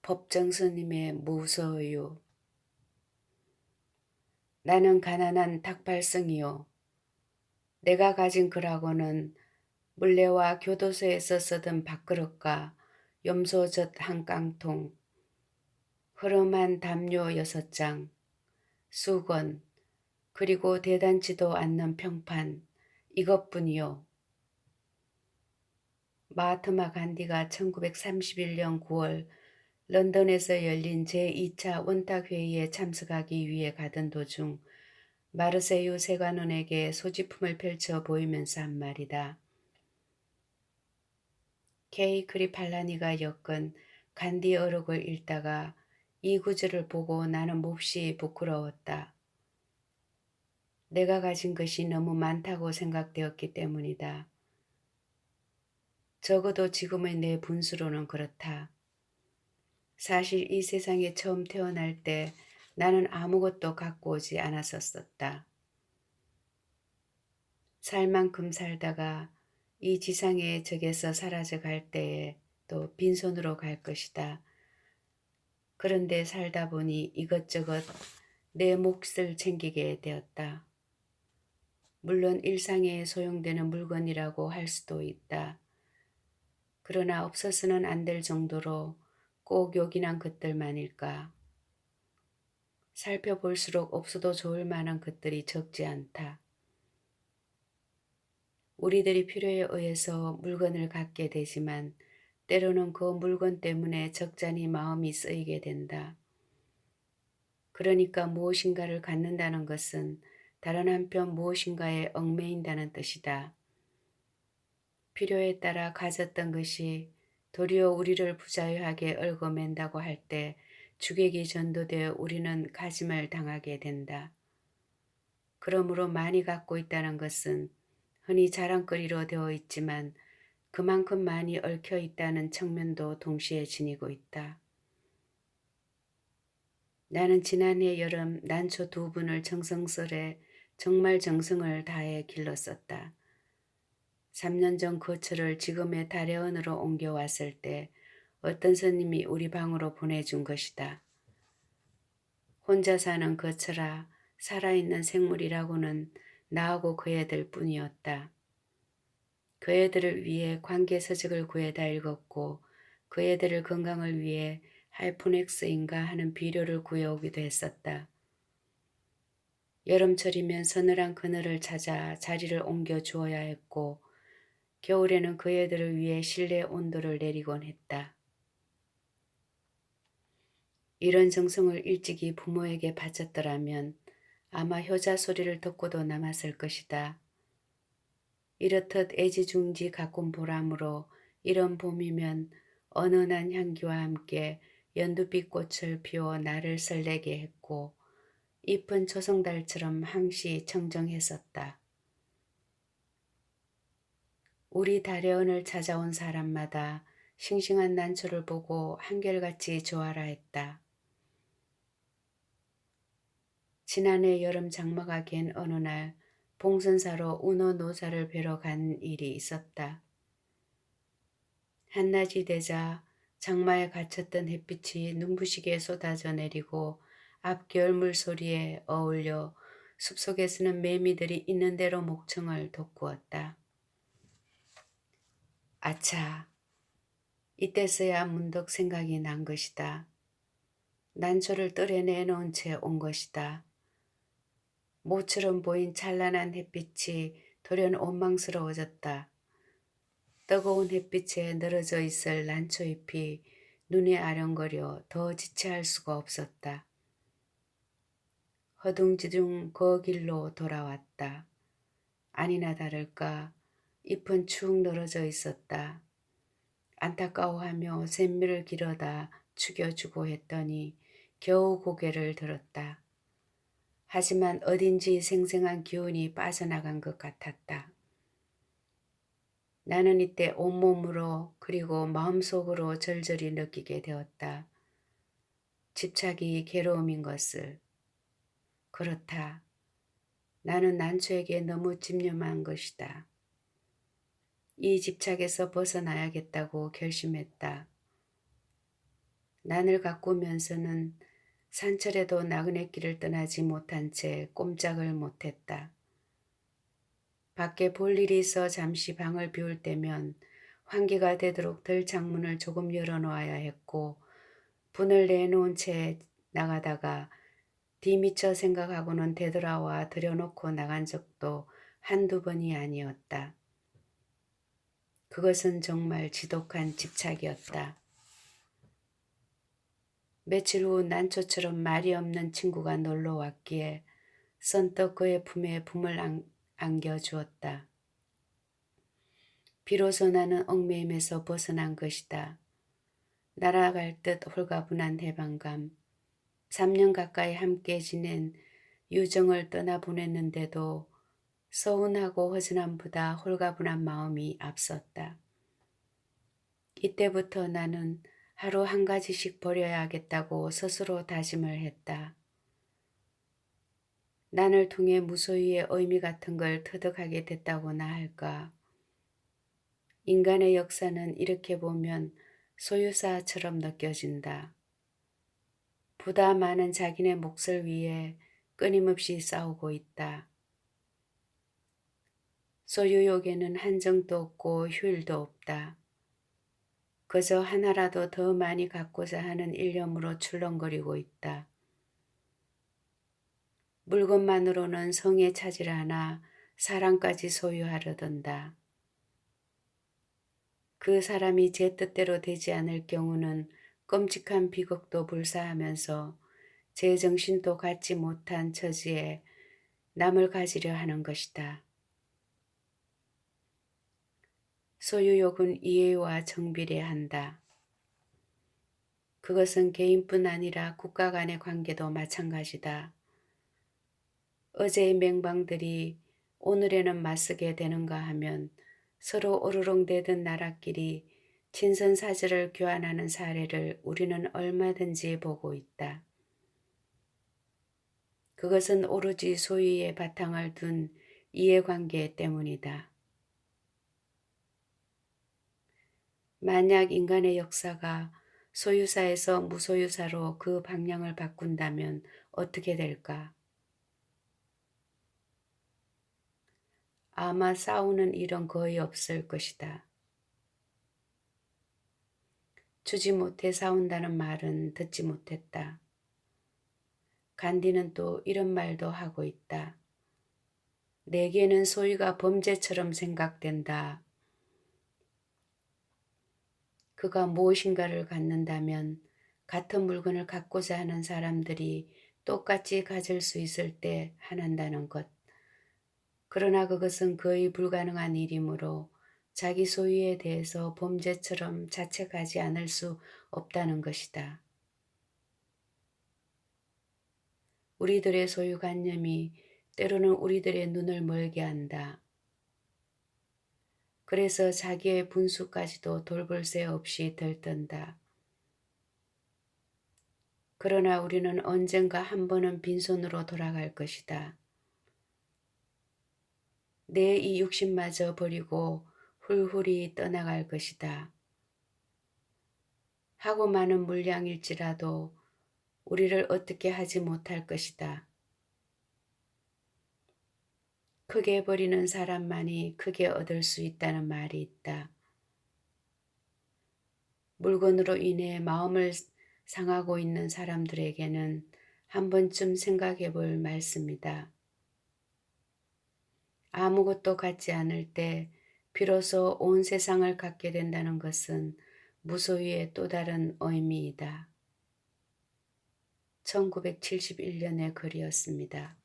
법정 스님의 무서요. 나는 가난한 닭발성이요. 내가 가진 글하고는 물레와 교도소에서 쓰던 밥그릇과 염소젓 한 깡통, 흐름한 담요 6장, 수건, 그리고 대단치도 않는 평판, 이것뿐이요. 마하트마 간디가 1931년 9월 런던에서 열린 제2차 원탁회의에 참석하기 위해 가던 도중 마르세유 세관원에게 소지품을 펼쳐 보이면서 한 말이다. 케이 크리팔라니가 엮은 간디 어록을 읽다가 이 구절을 보고 나는 몹시 부끄러웠다. 내가 가진 것이 너무 많다고 생각되었기 때문이다. 적어도 지금의 내 분수로는 그렇다. 사실 이 세상에 처음 태어날 때 나는 아무것도 갖고 오지 않았었다. 살 만큼 살다가 이 지상의 적에서 사라져 갈 때에 또 빈손으로 갈 것이다. 그런데 살다 보니 이것저것 내 몫을 챙기게 되었다. 물론 일상에 소용되는 물건이라고 할 수도 있다. 그러나 없어서는 안 될 정도로 꼭 요긴한 것들만일까. 살펴볼수록 없어도 좋을 만한 것들이 적지 않다. 우리들이 필요에 의해서 물건을 갖게 되지만 때로는 그 물건 때문에 적잖이 마음이 쓰이게 된다. 그러니까 무엇인가를 갖는다는 것은 다른 한편 무엇인가에 얽매인다는 뜻이다. 필요에 따라 가졌던 것이 도리어 우리를 부자유하게 얽어맨다고 할 때 주객이 전도되어 우리는 가짐을 당하게 된다. 그러므로 많이 갖고 있다는 것은 흔히 자랑거리로 되어 있지만 그만큼 많이 얽혀 있다는 측면도 동시에 지니고 있다. 나는 지난해 여름 난초 2분을 정성스레 정말 정성을 다해 길렀었다. 3년 전 거처를 지금의 다려원으로 옮겨왔을 때 어떤 손님이 우리 방으로 보내준 것이다. 혼자 사는 거처라 살아있는 생물이라고는 나하고 그 애들 뿐이었다. 그 애들을 위해 관계서적을 구해다 읽었고 그 애들을 건강을 위해 하이포넥스인가 하는 비료를 구해오기도 했었다. 여름철이면 서늘한 그늘을 찾아 자리를 옮겨 주어야 했고 겨울에는 그 애들을 위해 실내 온도를 내리곤 했다. 이런 정성을 일찍이 부모에게 바쳤더라면 아마 효자 소리를 듣고도 남았을 것이다. 이렇듯 애지중지 가꾼 보람으로 이런 봄이면 은은한 향기와 함께 연두빛 꽃을 피워 나를 설레게 했고 잎은 초성달처럼 항시 청정했었다. 우리 다려원을 찾아온 사람마다 싱싱한 난초를 보고 한결같이 좋아라 했다. 지난해 여름 장마가 갠 어느 날 봉선사로 운어 노사를 뵈러 간 일이 있었다. 한낮이 되자 장마에 갇혔던 햇빛이 눈부시게 쏟아져 내리고 앞 겨울물 소리에 어울려 숲속에서는 매미들이 있는 대로 목청을 돋구었다. 아차, 이때서야 문득 생각이 난 것이다. 난초를 뜰에 내놓은 채 온 것이다. 모처럼 보인 찬란한 햇빛이 돌연 원망스러워졌다. 뜨거운 햇빛에 늘어져 있을 난초잎이 눈에 아른거려 더 지체할 수가 없었다. 허둥지둥 그 길로 돌아왔다. 아니나 다를까 잎은 축 늘어져 있었다. 안타까워하며 샘미를 길어다 죽여주고 했더니 겨우 고개를 들었다. 하지만 어딘지 생생한 기운이 빠져나간 것 같았다. 나는 이때 온몸으로 그리고 마음속으로 절절히 느끼게 되었다. 집착이 괴로움인 것을. 그렇다. 나는 난초에게 너무 집념한 것이다. 이 집착에서 벗어나야겠다고 결심했다. 난을 가꾸면서는 산철에도 나그네길을 떠나지 못한 채 꼼짝을 못했다. 밖에 볼 일이 있어 잠시 방을 비울 때면 환기가 되도록 들 창문을 조금 열어놓아야 했고 분을 내놓은 채 나가다가 뒤미처 생각하고는 되돌아와 들여놓고 나간 적도 한두 번이 아니었다. 그것은 정말 지독한 집착이었다. 며칠 후 난초처럼 말이 없는 친구가 놀러 왔기에 선뜻 그의 품에 품을 안겨주었다. 비로소 나는 얽매임에서 벗어난 것이다. 날아갈 듯 홀가분한 해방감. 3년 가까이 함께 지낸 유정을 떠나보냈는데도 서운하고 허전함보다 홀가분한 마음이 앞섰다. 이때부터 나는 하루 한 가지씩 버려야겠다고 스스로 다짐을 했다. 난을 통해 무소유의 의미 같은 걸 터득하게 됐다고나 할까. 인간의 역사는 이렇게 보면 소유사처럼 느껴진다. 보다 많은 자기네 몫을 위해 끊임없이 싸우고 있다. 소유욕에는 한정도 없고 휴일도 없다. 그저 하나라도 더 많이 갖고자 하는 일념으로 출렁거리고 있다. 물건만으로는 성의 차지를 하나 사랑까지 소유하려 든다. 그 사람이 제 뜻대로 되지 않을 경우는 끔찍한 비극도 불사하면서 제 정신도 갖지 못한 처지에 남을 가지려 하는 것이다. 소유욕은 이해와 정비례한다. 그것은 개인뿐 아니라 국가 간의 관계도 마찬가지다. 어제의 맹방들이 오늘에는 맞서게 되는가 하면 서로 오르렁대던 나라끼리 친선사절을 교환하는 사례를 우리는 얼마든지 보고 있다. 그것은 오로지 소유의 바탕을 둔 이해관계 때문이다. 만약 인간의 역사가 소유사에서 무소유사로 그 방향을 바꾼다면 어떻게 될까? 아마 싸우는 일은 거의 없을 것이다. 주지 못해 싸운다는 말은 듣지 못했다. 간디는 또 이런 말도 하고 있다. 내게는 소유가 범죄처럼 생각된다. 그가 무엇인가를 갖는다면 같은 물건을 갖고자 하는 사람들이 똑같이 가질 수 있을 때 하난다는 것. 그러나 그것은 거의 불가능한 일이므로 자기 소유에 대해서 범죄처럼 자책하지 않을 수 없다는 것이다. 우리들의 소유관념이 때로는 우리들의 눈을 멀게 한다. 그래서 자기의 분수까지도 돌볼 새 없이 들뜬다. 그러나 우리는 언젠가 한 번은 빈손으로 돌아갈 것이다. 내 이 육신마저 버리고 훌훌히 떠나갈 것이다. 하고 많은 물량일지라도 우리를 어떻게 하지 못할 것이다. 크게 버리는 사람만이 크게 얻을 수 있다는 말이 있다. 물건으로 인해 마음을 상하고 있는 사람들에게는 한 번쯤 생각해 볼 말씀이다. 아무것도 갖지 않을 때 비로소 온 세상을 갖게 된다는 것은 무소유의 또 다른 의미이다. 1971년의 글이었습니다.